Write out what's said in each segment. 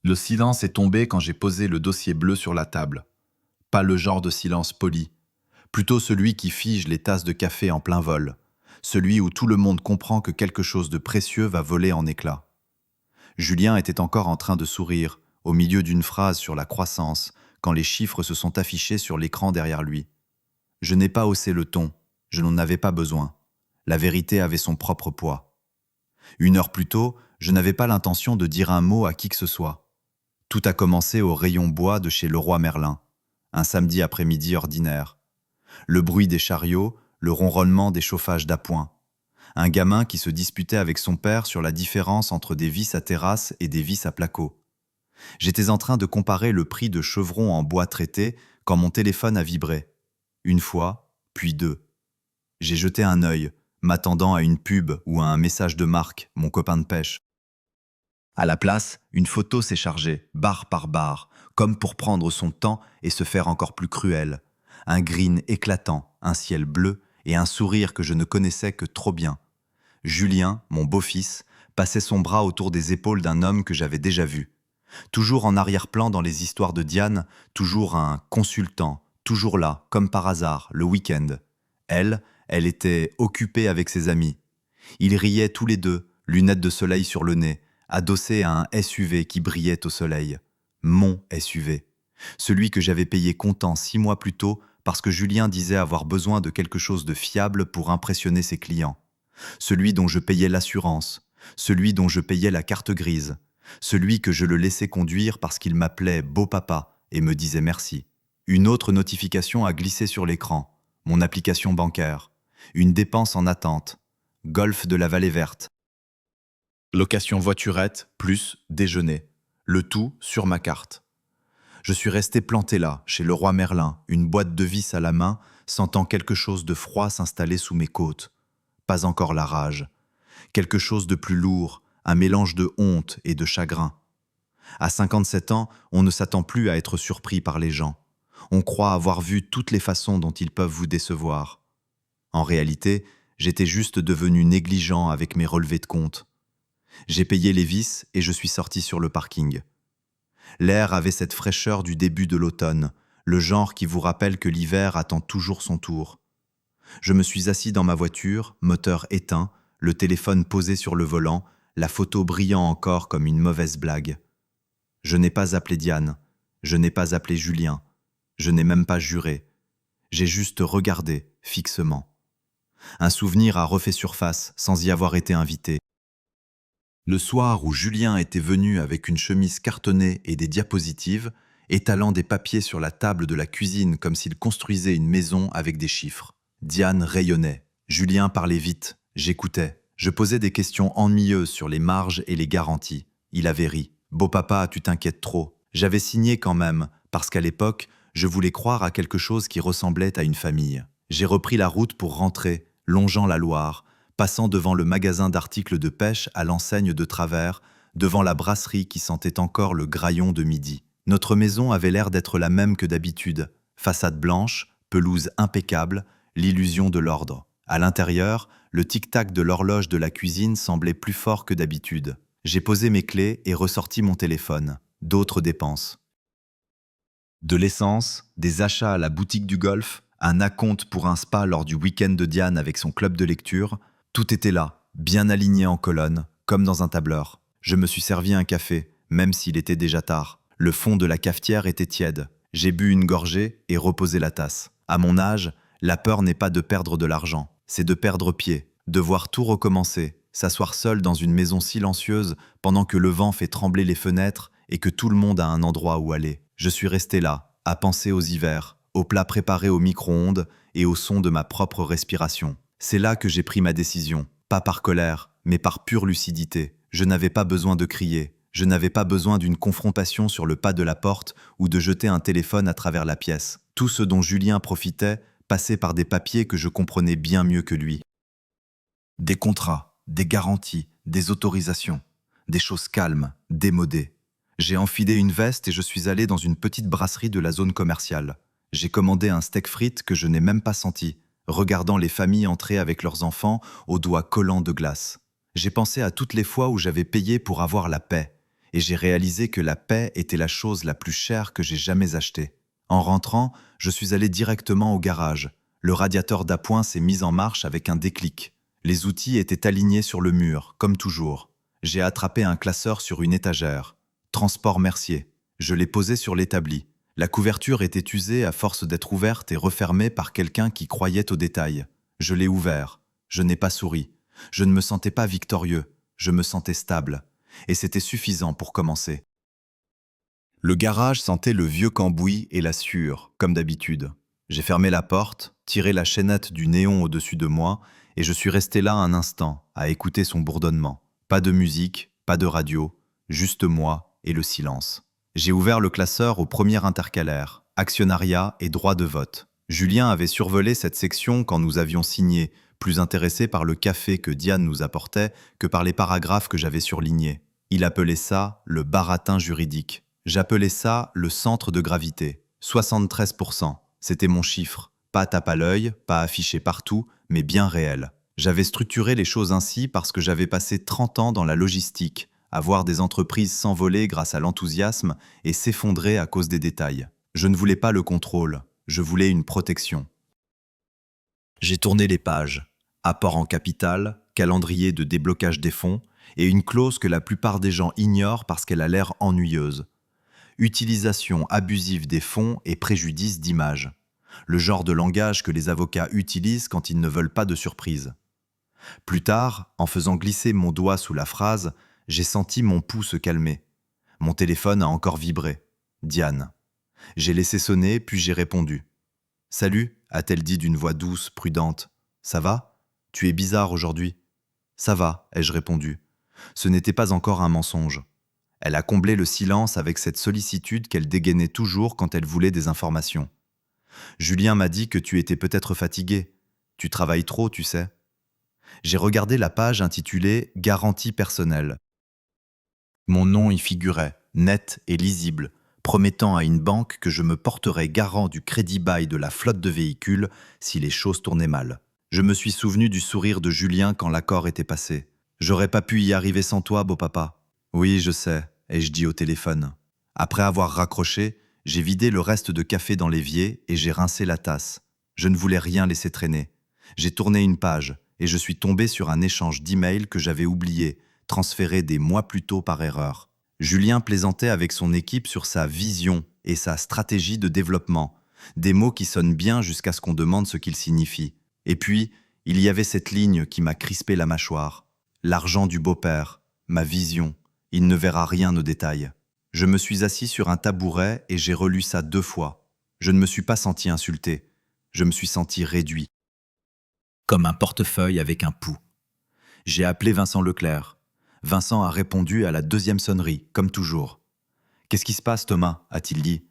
Le silence est tombé quand j'ai posé le dossier bleu sur la table. Pas le genre de silence poli, plutôt celui qui fige les tasses de café en plein vol, celui où tout le monde comprend que quelque chose de précieux va voler en éclats. Julien était encore en train de sourire, au milieu d'une phrase sur la croissance, quand les chiffres se sont affichés sur l'écran derrière lui. Je n'ai pas haussé le ton, je n'en avais pas besoin. La vérité avait son propre poids. 1 heure plus tôt, je n'avais pas l'intention de dire un mot à qui que ce soit. Tout a commencé au rayon bois de chez Leroy Merlin, un samedi après-midi ordinaire. Le bruit des chariots, le ronronnement des chauffages d'appoint. Un gamin qui se disputait avec son père sur la différence entre des vis à terrasse et des vis à placo. J'étais en train de comparer le prix de chevrons en bois traité quand mon téléphone a vibré. 1 fois, puis 2. J'ai jeté un œil, m'attendant à une pub ou à un message de Marc, mon copain de pêche. À la place, une photo s'est chargée, barre par barre, comme pour prendre son temps et se faire encore plus cruel. Un green éclatant, un ciel bleu et un sourire que je ne connaissais que trop bien. Julien, mon beau-fils, passait son bras autour des épaules d'un homme que j'avais déjà vu. Toujours en arrière-plan dans les histoires de Diane, toujours un consultant, toujours là, comme par hasard, le week-end. Elle était occupée avec ses amis. Ils riaient tous les deux, lunettes de soleil sur le nez, adossés à un SUV qui brillait au soleil. Mon SUV. Celui que j'avais payé comptant 6 mois plus tôt parce que Julien disait avoir besoin de quelque chose de fiable pour impressionner ses clients. Celui dont je payais l'assurance, celui dont je payais la carte grise, celui que je le laissais conduire parce qu'il m'appelait beau papa et me disait merci. Une autre notification a glissé sur l'écran, mon application bancaire, une dépense en attente, golf de la Vallée Verte. Location voiturette plus déjeuner, le tout sur ma carte. Je suis resté planté là, chez Leroy Merlin, une boîte de vis à la main, sentant quelque chose de froid s'installer sous mes côtes. Pas encore la rage. Quelque chose de plus lourd, un mélange de honte et de chagrin. À 57 ans, on ne s'attend plus à être surpris par les gens. On croit avoir vu toutes les façons dont ils peuvent vous décevoir. En réalité, j'étais juste devenu négligent avec mes relevés de compte. J'ai payé les vis et je suis sorti sur le parking. L'air avait cette fraîcheur du début de l'automne, le genre qui vous rappelle que l'hiver attend toujours son tour. Je me suis assis dans ma voiture, moteur éteint, le téléphone posé sur le volant, la photo brillant encore comme une mauvaise blague. Je n'ai pas appelé Diane, je n'ai pas appelé Julien, je n'ai même pas juré. J'ai juste regardé, fixement. Un souvenir a refait surface, sans y avoir été invité. Le soir où Julien était venu avec une chemise cartonnée et des diapositives, étalant des papiers sur la table de la cuisine comme s'il construisait une maison avec des chiffres. Diane rayonnait. Julien parlait vite. J'écoutais. Je posais des questions ennuyeuses sur les marges et les garanties. Il avait ri. « Beau papa, tu t'inquiètes trop. » J'avais signé quand même, parce qu'à l'époque, je voulais croire à quelque chose qui ressemblait à une famille. J'ai repris la route pour rentrer, longeant la Loire, passant devant le magasin d'articles de pêche à l'enseigne de travers, devant la brasserie qui sentait encore le graillon de midi. Notre maison avait l'air d'être la même que d'habitude. Façade blanche, pelouse impeccable, l'illusion de l'ordre. À l'intérieur, le tic-tac de l'horloge de la cuisine semblait plus fort que d'habitude. J'ai posé mes clés et ressorti mon téléphone. D'autres dépenses. De l'essence, des achats à la boutique du golf, un acompte pour un spa lors du week-end de Diane avec son club de lecture, tout était là, bien aligné en colonne, comme dans un tableur. Je me suis servi un café, même s'il était déjà tard. Le fond de la cafetière était tiède. J'ai bu une gorgée et reposé la tasse. À mon âge, la peur n'est pas de perdre de l'argent, c'est de perdre pied, de voir tout recommencer, s'asseoir seul dans une maison silencieuse pendant que le vent fait trembler les fenêtres et que tout le monde a un endroit où aller. Je suis resté là, à penser aux hivers, aux plats préparés au micro-ondes et au son de ma propre respiration. C'est là que j'ai pris ma décision, pas par colère, mais par pure lucidité. Je n'avais pas besoin de crier, je n'avais pas besoin d'une confrontation sur le pas de la porte ou de jeter un téléphone à travers la pièce. Tout ce dont Julien profitait passait par des papiers que je comprenais bien mieux que lui. Des contrats, des garanties, des autorisations, des choses calmes, démodées. J'ai enfilé une veste et je suis allé dans une petite brasserie de la zone commerciale. J'ai commandé un steak frites que je n'ai même pas senti, regardant les familles entrer avec leurs enfants aux doigts collants de glace. J'ai pensé à toutes les fois où j'avais payé pour avoir la paix, et j'ai réalisé que la paix était la chose la plus chère que j'ai jamais achetée. En rentrant, je suis allé directement au garage. Le radiateur d'appoint s'est mis en marche avec un déclic. Les outils étaient alignés sur le mur, comme toujours. J'ai attrapé un classeur sur une étagère. Transport Mercier. Je l'ai posé sur l'établi. La couverture était usée à force d'être ouverte et refermée par quelqu'un qui croyait aux détails. Je l'ai ouvert. Je n'ai pas souri. Je ne me sentais pas victorieux. Je me sentais stable. Et c'était suffisant pour commencer. Le garage sentait le vieux cambouis et la sueur, comme d'habitude. J'ai fermé la porte, tiré la chaînette du néon au-dessus de moi, et je suis resté là un instant, à écouter son bourdonnement. Pas de musique, pas de radio, juste moi et le silence. J'ai ouvert le classeur au premier intercalaire, actionnariat et droit de vote. Julien avait survolé cette section quand nous avions signé, plus intéressé par le café que Diane nous apportait que par les paragraphes que j'avais surlignés. Il appelait ça le baratin juridique. J'appelais ça le centre de gravité. 73%, c'était mon chiffre. Pas tape à l'œil, pas affiché partout, mais bien réel. J'avais structuré les choses ainsi parce que j'avais passé 30 ans dans la logistique, à voir des entreprises s'envoler grâce à l'enthousiasme et s'effondrer à cause des détails. Je ne voulais pas le contrôle, je voulais une protection. J'ai tourné les pages. Apport en capital, calendrier de déblocage des fonds et une clause que la plupart des gens ignorent parce qu'elle a l'air ennuyeuse. Utilisation abusive des fonds et préjudice d'image. Le genre de langage que les avocats utilisent quand ils ne veulent pas de surprise. Plus tard, en faisant glisser mon doigt sous la phrase, j'ai senti mon pouls se calmer. Mon téléphone a encore vibré. Diane. J'ai laissé sonner, puis j'ai répondu. « Salut », a-t-elle dit d'une voix douce, prudente. « Ça va ? Tu es bizarre aujourd'hui. »« Ça va », ai-je répondu. Ce n'était pas encore un mensonge. Elle a comblé le silence avec cette sollicitude qu'elle dégainait toujours quand elle voulait des informations. « Julien m'a dit que tu étais peut-être fatigué. Tu travailles trop, tu sais. » J'ai regardé la page intitulée « Garantie personnelle ». Mon nom y figurait, net et lisible, promettant à une banque que je me porterais garant du crédit-bail de la flotte de véhicules si les choses tournaient mal. Je me suis souvenu du sourire de Julien quand l'accord était passé. « J'aurais pas pu y arriver sans toi, beau papa. »« Oui, je sais », ai-je dit au téléphone. Après avoir raccroché, j'ai vidé le reste de café dans l'évier et j'ai rincé la tasse. Je ne voulais rien laisser traîner. J'ai tourné une page et je suis tombé sur un échange d'emails que j'avais oublié, transféré des mois plus tôt par erreur. Julien plaisantait avec son équipe sur sa vision et sa stratégie de développement, des mots qui sonnent bien jusqu'à ce qu'on demande ce qu'ils signifient. Et puis, il y avait cette ligne qui m'a crispé la mâchoire. L'argent du beau-père, ma vision, il ne verra rien au détail. Je me suis assis sur un tabouret et j'ai relu ça 2 fois. Je ne me suis pas senti insulté, je me suis senti réduit. Comme un portefeuille avec un pouls. J'ai appelé Vincent Leclerc. Vincent a répondu à la 2e sonnerie, comme toujours. « Qu'est-ce qui se passe, Thomas ?» a-t-il dit.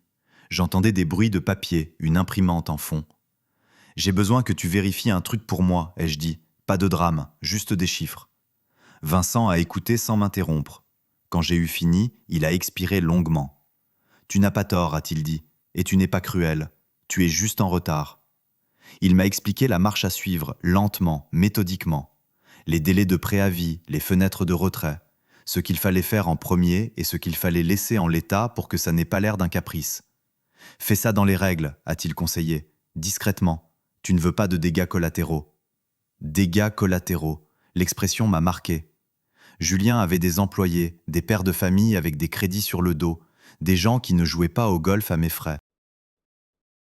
J'entendais des bruits de papier, une imprimante en fond. « J'ai besoin que tu vérifies un truc pour moi, ai-je dit. Pas de drame, juste des chiffres. » Vincent a écouté sans m'interrompre. Quand j'ai eu fini, il a expiré longuement. « Tu n'as pas tort, a-t-il dit, et tu n'es pas cruel. Tu es juste en retard. » Il m'a expliqué la marche à suivre, lentement, méthodiquement. Les délais de préavis, les fenêtres de retrait, ce qu'il fallait faire en premier et ce qu'il fallait laisser en l'état pour que ça n'ait pas l'air d'un caprice. « Fais ça dans les règles, a-t-il conseillé, discrètement. Tu ne veux pas de dégâts collatéraux. » Dégâts collatéraux, l'expression m'a marqué. Julien avait des employés, des pères de famille avec des crédits sur le dos, des gens qui ne jouaient pas au golf à mes frais.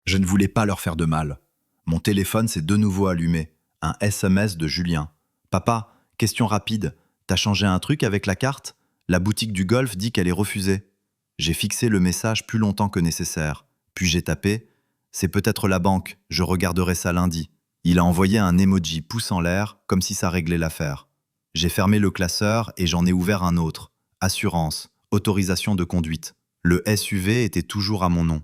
Je ne voulais pas leur faire de mal. Mon téléphone s'est de nouveau allumé. Un SMS de Julien. « Papa, question rapide. T'as changé un truc avec la carte ? La boutique du golf dit qu'elle est refusée. » J'ai fixé le message plus longtemps que nécessaire. Puis j'ai tapé « C'est peut-être la banque, je regarderai ça lundi. » Il a envoyé un emoji pouce en l'air, comme si ça réglait l'affaire. J'ai fermé le classeur et j'en ai ouvert un autre. Assurance, autorisation de conduite. Le SUV était toujours à mon nom.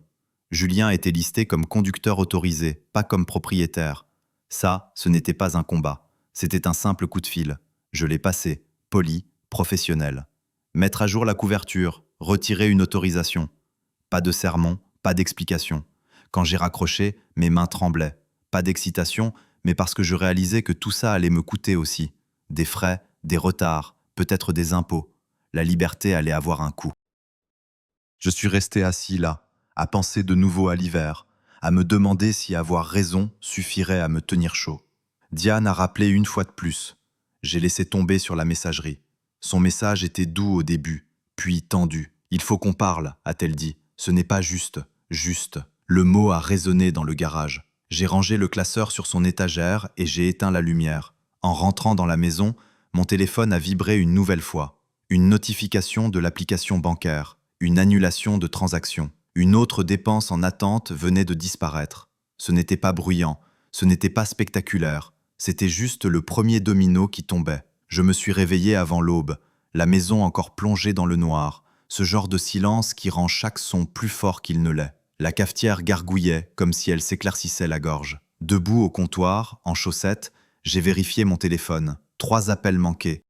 Julien était listé comme conducteur autorisé, pas comme propriétaire. Ça, ce n'était pas un combat. C'était un simple coup de fil. Je l'ai passé, poli, professionnel. Mettre à jour la couverture, retirer une autorisation. Pas de sermon, pas d'explication. Quand j'ai raccroché, mes mains tremblaient. Pas d'excitation, mais parce que je réalisais que tout ça allait me coûter aussi. Des frais, des retards, peut-être des impôts. La liberté allait avoir un coût. Je suis resté assis là, à penser de nouveau à l'hiver, à me demander si avoir raison suffirait à me tenir chaud. Diane a rappelé une fois de plus. J'ai laissé tomber sur la messagerie. Son message était doux au début, puis tendu. « Il faut qu'on parle », a-t-elle dit. « Ce n'est pas juste, juste. » Le mot a résonné dans le garage. J'ai rangé le classeur sur son étagère et j'ai éteint la lumière. En rentrant dans la maison, mon téléphone a vibré une nouvelle fois. Une notification de l'application bancaire, une annulation de transaction. Une autre dépense en attente venait de disparaître. Ce n'était pas bruyant, ce n'était pas spectaculaire. C'était juste le premier domino qui tombait. Je me suis réveillé avant l'aube, la maison encore plongée dans le noir, ce genre de silence qui rend chaque son plus fort qu'il ne l'est. La cafetière gargouillait comme si elle s'éclaircissait la gorge. Debout au comptoir, en chaussettes, j'ai vérifié mon téléphone. 3 appels manqués.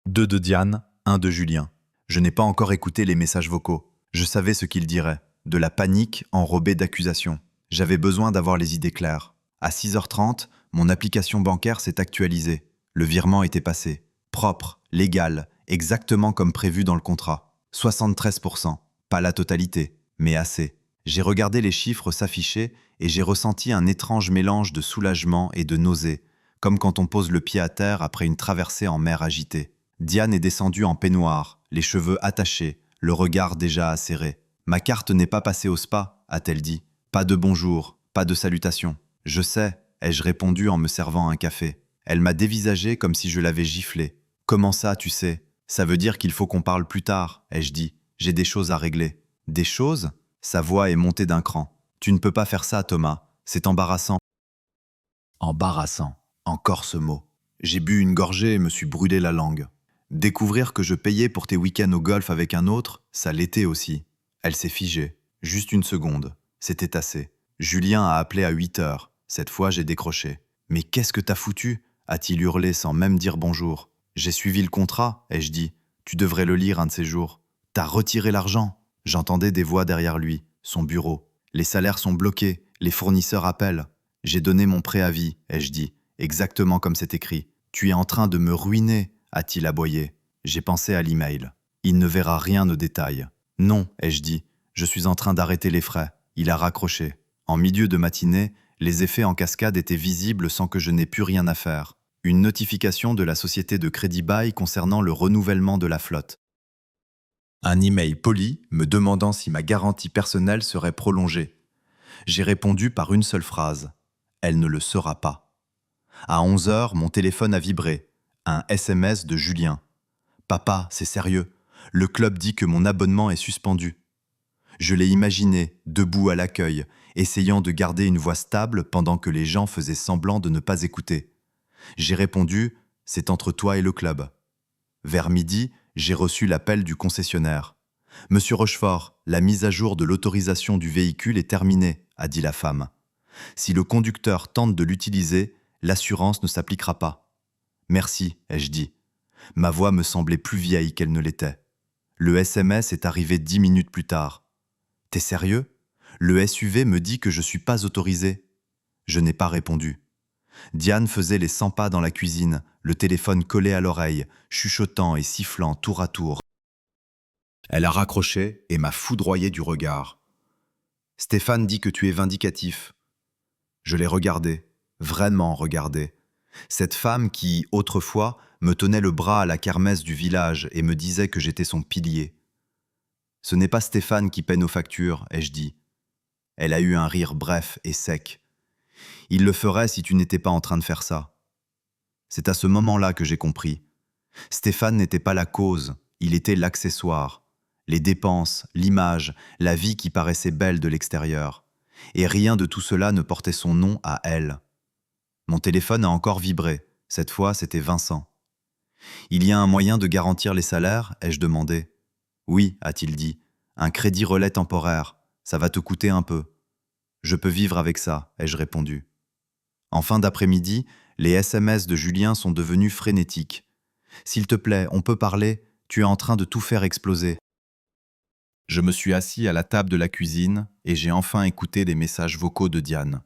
2 de Diane, 1 de Julien. Je n'ai pas encore écouté les messages vocaux. Je savais ce qu'ils diraient. De la panique enrobée d'accusations. J'avais besoin d'avoir les idées claires. À 6h30, mon application bancaire s'est actualisée. Le virement était passé. Propre, légal, exactement comme prévu dans le contrat. 73%. Pas la totalité, mais assez. J'ai regardé les chiffres s'afficher et j'ai ressenti un étrange mélange de soulagement et de nausée, comme quand on pose le pied à terre après une traversée en mer agitée. Diane est descendue en peignoir, les cheveux attachés, le regard déjà acéré. « Ma carte n'est pas passée au spa », a-t-elle dit. « Pas de bonjour, pas de salutation. »« Je sais », ai-je répondu en me servant un café. Elle m'a dévisagé comme si je l'avais giflé. « Comment ça, tu sais ? Ça veut dire qu'il faut qu'on parle plus tard, » ai-je dit. « J'ai des choses à régler. »« Des choses ?» Sa voix est montée d'un cran. « Tu ne peux pas faire ça, Thomas. C'est embarrassant. » Embarrassant. Encore ce mot. J'ai bu une gorgée et me suis brûlé la langue. Découvrir que je payais pour tes week-ends au golf avec un autre, ça l'était aussi. Elle s'est figée. Juste une seconde. C'était assez. Julien a appelé à 8h. Cette fois, j'ai décroché. « Mais qu'est-ce que t'as foutu ?» a-t-il hurlé sans même dire bonjour. « J'ai suivi le contrat, ai-je dit. Tu devrais le lire un de ces jours. T'as retiré l'argent. » J'entendais des voix derrière lui, son bureau. « Les salaires sont bloqués, les fournisseurs appellent. » J'ai donné mon préavis, ai-je dit, exactement comme c'est écrit. « Tu es en train de me ruiner, » a-t-il aboyé. J'ai pensé à l'email. Il ne verra rien au détail. « Non, ai-je dit, je suis en train d'arrêter les frais. » Il a raccroché. En milieu de matinée, les effets en cascade étaient visibles sans que je n'ai pu rien à faire. Une notification de la société de crédit bail concernant le renouvellement de la flotte. Un email poli me demandant si ma garantie personnelle serait prolongée. J'ai répondu par une seule phrase. Elle ne le sera pas. À 11h, mon téléphone a vibré. Un SMS de Julien. « Papa, c'est sérieux. Le club dit que mon abonnement est suspendu. » Je l'ai imaginé, debout à l'accueil, essayant de garder une voix stable pendant que les gens faisaient semblant de ne pas écouter. J'ai répondu « C'est entre toi et le club. » Vers midi, j'ai reçu l'appel du concessionnaire. « Monsieur Rochefort, la mise à jour de l'autorisation du véhicule est terminée, » a dit la femme. « Si le conducteur tente de l'utiliser, l'assurance ne s'appliquera pas. »« Merci, » ai-je dit. Ma voix me semblait plus vieille qu'elle ne l'était. Le SMS est arrivé 10 minutes plus tard. « T'es sérieux ? Le SUV me dit que je suis pas autorisé. » Je n'ai pas répondu. Diane faisait les 100 pas dans la cuisine, le téléphone collé à l'oreille, chuchotant et sifflant tour à tour. Elle a raccroché et m'a foudroyé du regard. « Stéphane dit que tu es vindicatif. » Je l'ai regardé, vraiment regardé. Cette femme qui, autrefois, me tenait le bras à la kermesse du village et me disait que j'étais son pilier. « Ce n'est pas Stéphane qui paie nos factures, » ai-je dit. Elle a eu un rire bref et sec. « Il le ferait si tu n'étais pas en train de faire ça. » C'est à ce moment-là que j'ai compris. Stéphane n'était pas la cause, il était l'accessoire. Les dépenses, l'image, la vie qui paraissait belle de l'extérieur. Et rien de tout cela ne portait son nom à elle. Mon téléphone a encore vibré. Cette fois, c'était Vincent. « Il y a un moyen de garantir les salaires ?» ai-je demandé. « Oui, a-t-il dit. Un crédit relais temporaire. Ça va te coûter un peu. »« Je peux vivre avec ça, » ai-je répondu. En fin d'après-midi, les SMS de Julien sont devenus frénétiques. « S'il te plaît, on peut parler, tu es en train de tout faire exploser. » Je me suis assis à la table de la cuisine et j'ai enfin écouté les messages vocaux de Diane.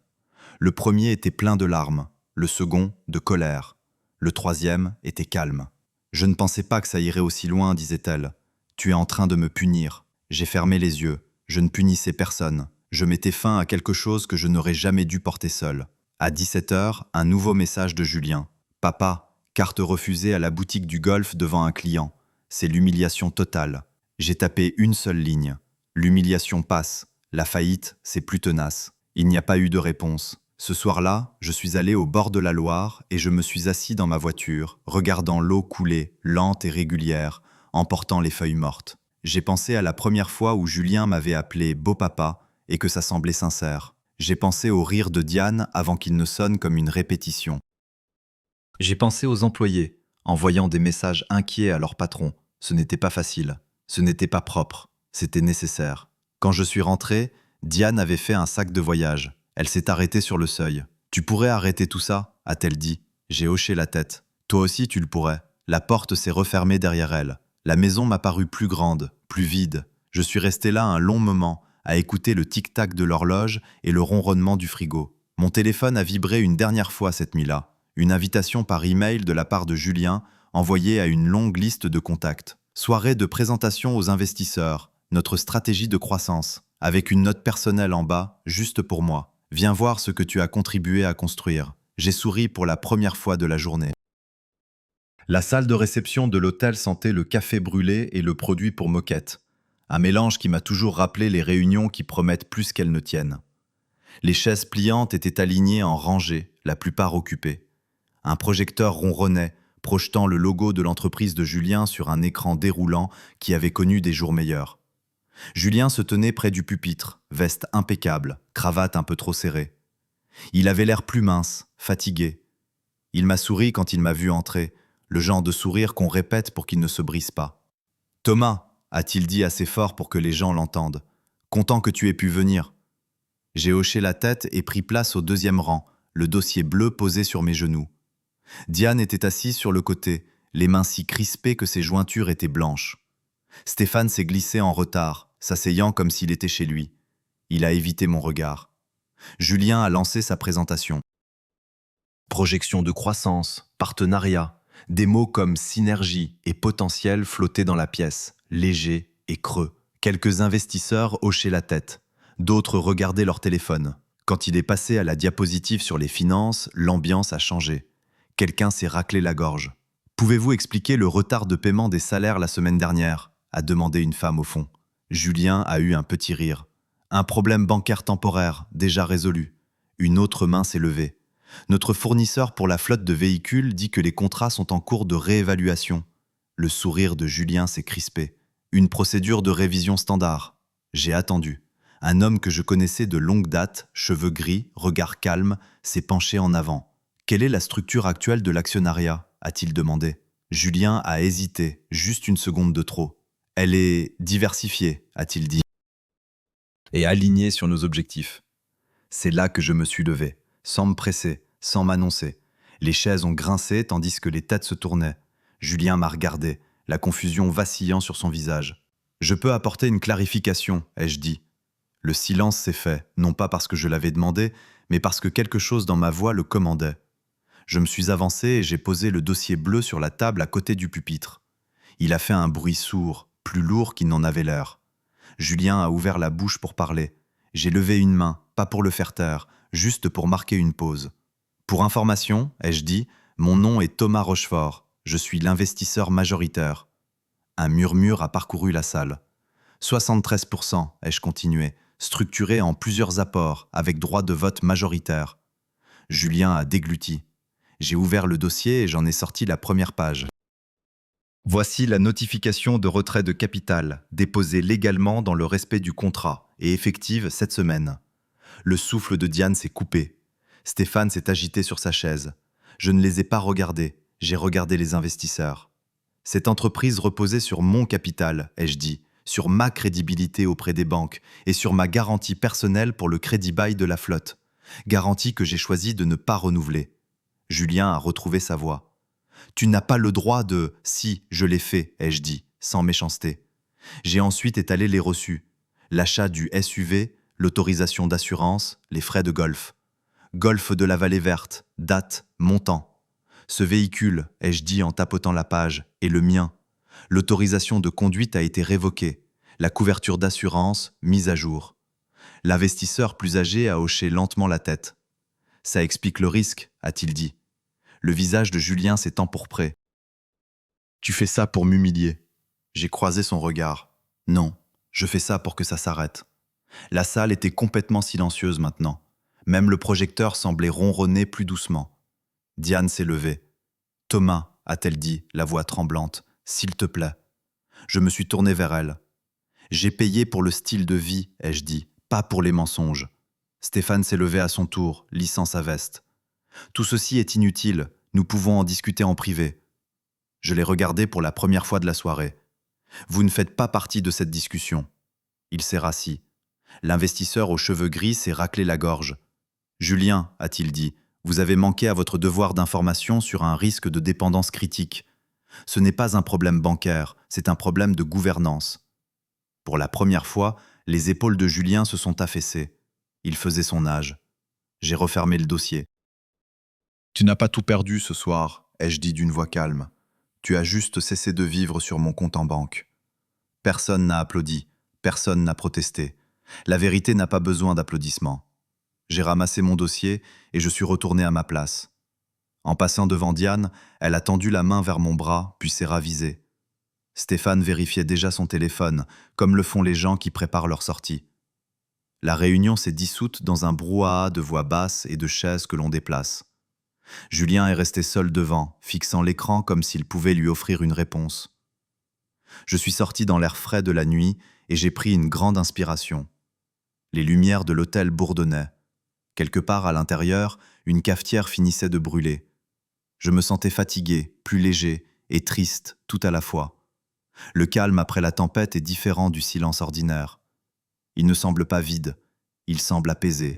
Le premier était plein de larmes, le second de colère. Le troisième était calme. « Je ne pensais pas que ça irait aussi loin, disait-elle. Tu es en train de me punir. » J'ai fermé les yeux. Je ne punissais personne. Je mettais fin à quelque chose que je n'aurais jamais dû porter seul. À 17h, un nouveau message de Julien. Papa, carte refusée à la boutique du golf devant un client. C'est l'humiliation totale. J'ai tapé une seule ligne. L'humiliation passe. La faillite, c'est plus tenace. Il n'y a pas eu de réponse. Ce soir-là, je suis allé au bord de la Loire et je me suis assis dans ma voiture, regardant l'eau couler, lente et régulière, emportant les feuilles mortes. J'ai pensé à la première fois où Julien m'avait appelé « beau papa » et que ça semblait sincère. J'ai pensé au rire de Diane avant qu'il ne sonne comme une répétition. J'ai pensé aux employés, envoyant des messages inquiets à leur patron. Ce n'était pas facile, ce n'était pas propre, c'était nécessaire. Quand je suis rentré, Diane avait fait un sac de voyage. Elle s'est arrêtée sur le seuil. « Tu pourrais arrêter tout ça ?» a-t-elle dit. J'ai hoché la tête. « Toi aussi tu le pourrais. » La porte s'est refermée derrière elle. La maison m'a paru plus grande, plus vide. Je suis resté là un long moment, à écouter le tic-tac de l'horloge et le ronronnement du frigo. Mon téléphone a vibré une dernière fois cette nuit-là. Une invitation par email de la part de Julien, envoyée à une longue liste de contacts. Soirée de présentation aux investisseurs, notre stratégie de croissance, avec une note personnelle en bas, juste pour moi. Viens voir ce que tu as contribué à construire. J'ai souri pour la première fois de la journée. La salle de réception de l'hôtel sentait le café brûlé et le produit pour moquette. Un mélange qui m'a toujours rappelé les réunions qui promettent plus qu'elles ne tiennent. Les chaises pliantes étaient alignées en rangées, la plupart occupées. Un projecteur ronronnait, projetant le logo de l'entreprise de Julien sur un écran déroulant qui avait connu des jours meilleurs. Julien se tenait près du pupitre, veste impeccable, cravate un peu trop serrée. Il avait l'air plus mince, fatigué. Il m'a souri quand il m'a vu entrer, le genre de sourire qu'on répète pour qu'il ne se brise pas. « Thomas !» a-t-il dit assez fort pour que les gens l'entendent. « Content que tu aies pu venir. » J'ai hoché la tête et pris place au deuxième rang, le dossier bleu posé sur mes genoux. Diane était assise sur le côté, les mains si crispées que ses jointures étaient blanches. Stéphane s'est glissé en retard, s'asseyant comme s'il était chez lui. Il a évité mon regard. Julien a lancé sa présentation. Projection de croissance, partenariat, des mots comme synergie et potentiel flottaient dans la pièce, légers et creux. Quelques investisseurs hochaient la tête, d'autres regardaient leur téléphone. Quand il est passé à la diapositive sur les finances, l'ambiance a changé. Quelqu'un s'est raclé la gorge. « Pouvez-vous expliquer le retard de paiement des salaires la semaine dernière ?» a demandé une femme au fond. Julien a eu un petit rire. « Un problème bancaire temporaire, déjà résolu. » Une autre main s'est levée. « Notre fournisseur pour la flotte de véhicules dit que les contrats sont en cours de réévaluation. » Le sourire de Julien s'est crispé. « Une procédure de révision standard. » J'ai attendu. Un homme que je connaissais de longue date, cheveux gris, regard calme, s'est penché en avant. « Quelle est la structure actuelle de l'actionnariat ?» a-t-il demandé. Julien a hésité, juste une seconde de trop. « Elle est diversifiée », a-t-il dit. « Et alignée sur nos objectifs. » C'est là que je me suis levé, sans me presser, sans m'annoncer. Les chaises ont grincé tandis que les têtes se tournaient. Julien m'a regardé, la confusion vacillant sur son visage. « Je peux apporter une clarification », ai-je dit. Le silence s'est fait, non pas parce que je l'avais demandé, mais parce que quelque chose dans ma voix le commandait. Je me suis avancé et j'ai posé le dossier bleu sur la table à côté du pupitre. Il a fait un bruit sourd, plus lourd qu'il n'en avait l'air. Julien a ouvert la bouche pour parler. J'ai levé une main, pas pour le faire taire, juste pour marquer une pause. « Pour information, ai-je dit, mon nom est Thomas Rochefort. Je suis l'investisseur majoritaire. » Un murmure a parcouru la salle. « 73%, ai-je continué, structuré en plusieurs apports, avec droit de vote majoritaire. » Julien a dégluti. J'ai ouvert le dossier et j'en ai sorti la première page. Voici la notification de retrait de capital, déposée légalement dans le respect du contrat et effective cette semaine. Le souffle de Diane s'est coupé. Stéphane s'est agité sur sa chaise. Je ne les ai pas regardés, j'ai regardé les investisseurs. Cette entreprise reposait sur mon capital, ai-je dit, sur ma crédibilité auprès des banques et sur ma garantie personnelle pour le crédit bail de la flotte. Garantie que j'ai choisi de ne pas renouveler. Julien a retrouvé sa voix. « Tu n'as pas le droit de... »« Si, je l'ai fait, ai-je dit, sans méchanceté. J'ai ensuite étalé les reçus. L'achat du SUV, l'autorisation d'assurance, les frais de golf. Golf de la Vallée Verte, date, montant. Ce véhicule, ai-je dit en tapotant la page, est le mien. L'autorisation de conduite a été révoquée. La couverture d'assurance, mise à jour. L'investisseur plus âgé a hoché lentement la tête. Ça explique le risque, a-t-il dit. Le visage de Julien s'est empourpré. Tu fais ça pour m'humilier. J'ai croisé son regard. Non, je fais ça pour que ça s'arrête. La salle était complètement silencieuse maintenant. Même le projecteur semblait ronronner plus doucement. Diane s'est levée. Thomas, a-t-elle dit, la voix tremblante, s'il te plaît. Je me suis tourné vers elle. J'ai payé pour le style de vie, ai-je dit, pas pour les mensonges. Stéphane s'est levé à son tour, lissant sa veste. Tout ceci est inutile, nous pouvons en discuter en privé. Je l'ai regardé pour la première fois de la soirée. Vous ne faites pas partie de cette discussion. Il s'est rassis. L'investisseur aux cheveux gris s'est raclé la gorge. Julien, a-t-il dit, vous avez manqué à votre devoir d'information sur un risque de dépendance critique. Ce n'est pas un problème bancaire, c'est un problème de gouvernance. Pour la première fois, les épaules de Julien se sont affaissées. Il faisait son âge. J'ai refermé le dossier. Tu n'as pas tout perdu ce soir, ai-je dit d'une voix calme. Tu as juste cessé de vivre sur mon compte en banque. Personne n'a applaudi, personne n'a protesté. La vérité n'a pas besoin d'applaudissements. J'ai ramassé mon dossier et je suis retourné à ma place. En passant devant Diane, elle a tendu la main vers mon bras, puis s'est ravisée. Stéphane vérifiait déjà son téléphone, comme le font les gens qui préparent leur sortie. La réunion s'est dissoute dans un brouhaha de voix basses et de chaises que l'on déplace. Julien est resté seul devant, fixant l'écran comme s'il pouvait lui offrir une réponse. Je suis sorti dans l'air frais de la nuit et j'ai pris une grande inspiration. Les lumières de l'hôtel bourdonnaient. Quelque part à l'intérieur, une cafetière finissait de brûler. Je me sentais fatigué, plus léger et triste tout à la fois. Le calme après la tempête est différent du silence ordinaire. Il ne semble pas vide, il semble apaisé.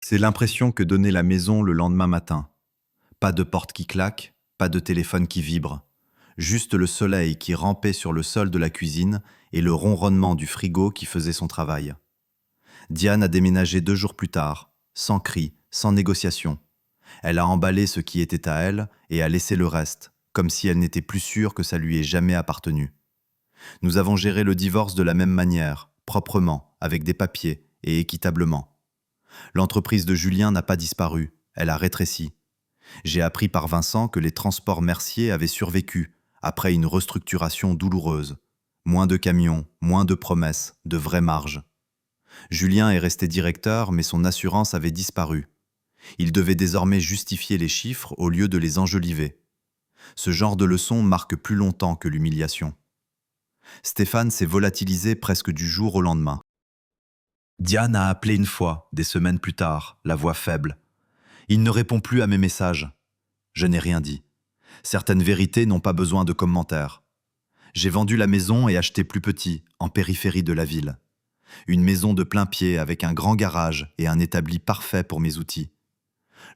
C'est l'impression que donnait la maison le lendemain matin. Pas de porte qui claque, pas de téléphone qui vibre. Juste le soleil qui rampait sur le sol de la cuisine et le ronronnement du frigo qui faisait son travail. Diane a déménagé 2 jours plus tard, sans cri, sans négociation. Elle a emballé ce qui était à elle et a laissé le reste, comme si elle n'était plus sûre que ça lui ait jamais appartenu. Nous avons géré le divorce de la même manière, proprement, avec des papiers et équitablement. L'entreprise de Julien n'a pas disparu, elle a rétréci. J'ai appris par Vincent que les transports Mercier avaient survécu, après une restructuration douloureuse. Moins de camions, moins de promesses, de vraies marges. Julien est resté directeur, mais son assurance avait disparu. Il devait désormais justifier les chiffres au lieu de les enjoliver. Ce genre de leçon marque plus longtemps que l'humiliation. Stéphane s'est volatilisé presque du jour au lendemain. Diane a appelé une fois, des semaines plus tard, la voix faible. Il ne répond plus à mes messages. Je n'ai rien dit. Certaines vérités n'ont pas besoin de commentaires. J'ai vendu la maison et acheté plus petit, en périphérie de la ville. Une maison de plein pied avec un grand garage et un établi parfait pour mes outils.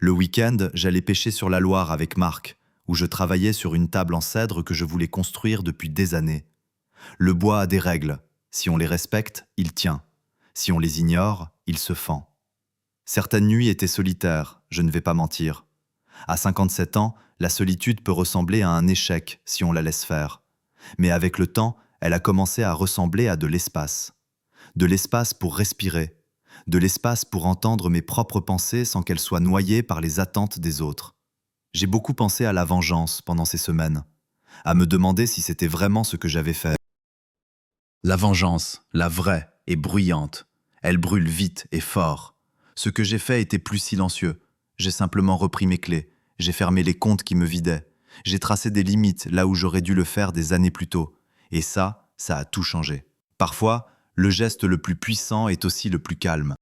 Le week-end, j'allais pêcher sur la Loire avec Marc, où je travaillais sur une table en cèdre que je voulais construire depuis des années. Le bois a des règles. Si on les respecte, il tient. Si on les ignore, il se fend. Certaines nuits étaient solitaires, je ne vais pas mentir. À 57 ans, la solitude peut ressembler à un échec si on la laisse faire. Mais avec le temps, elle a commencé à ressembler à de l'espace. De l'espace pour respirer. De l'espace pour entendre mes propres pensées sans qu'elles soient noyées par les attentes des autres. J'ai beaucoup pensé à la vengeance pendant ces semaines, à me demander si c'était vraiment ce que j'avais fait. La vengeance, la vraie, est bruyante. Elle brûle vite et fort. Ce que j'ai fait était plus silencieux. J'ai simplement repris mes clés. J'ai fermé les comptes qui me vidaient. J'ai tracé des limites là où j'aurais dû le faire des années plus tôt. Et ça a tout changé. Parfois, le geste le plus puissant est aussi le plus calme.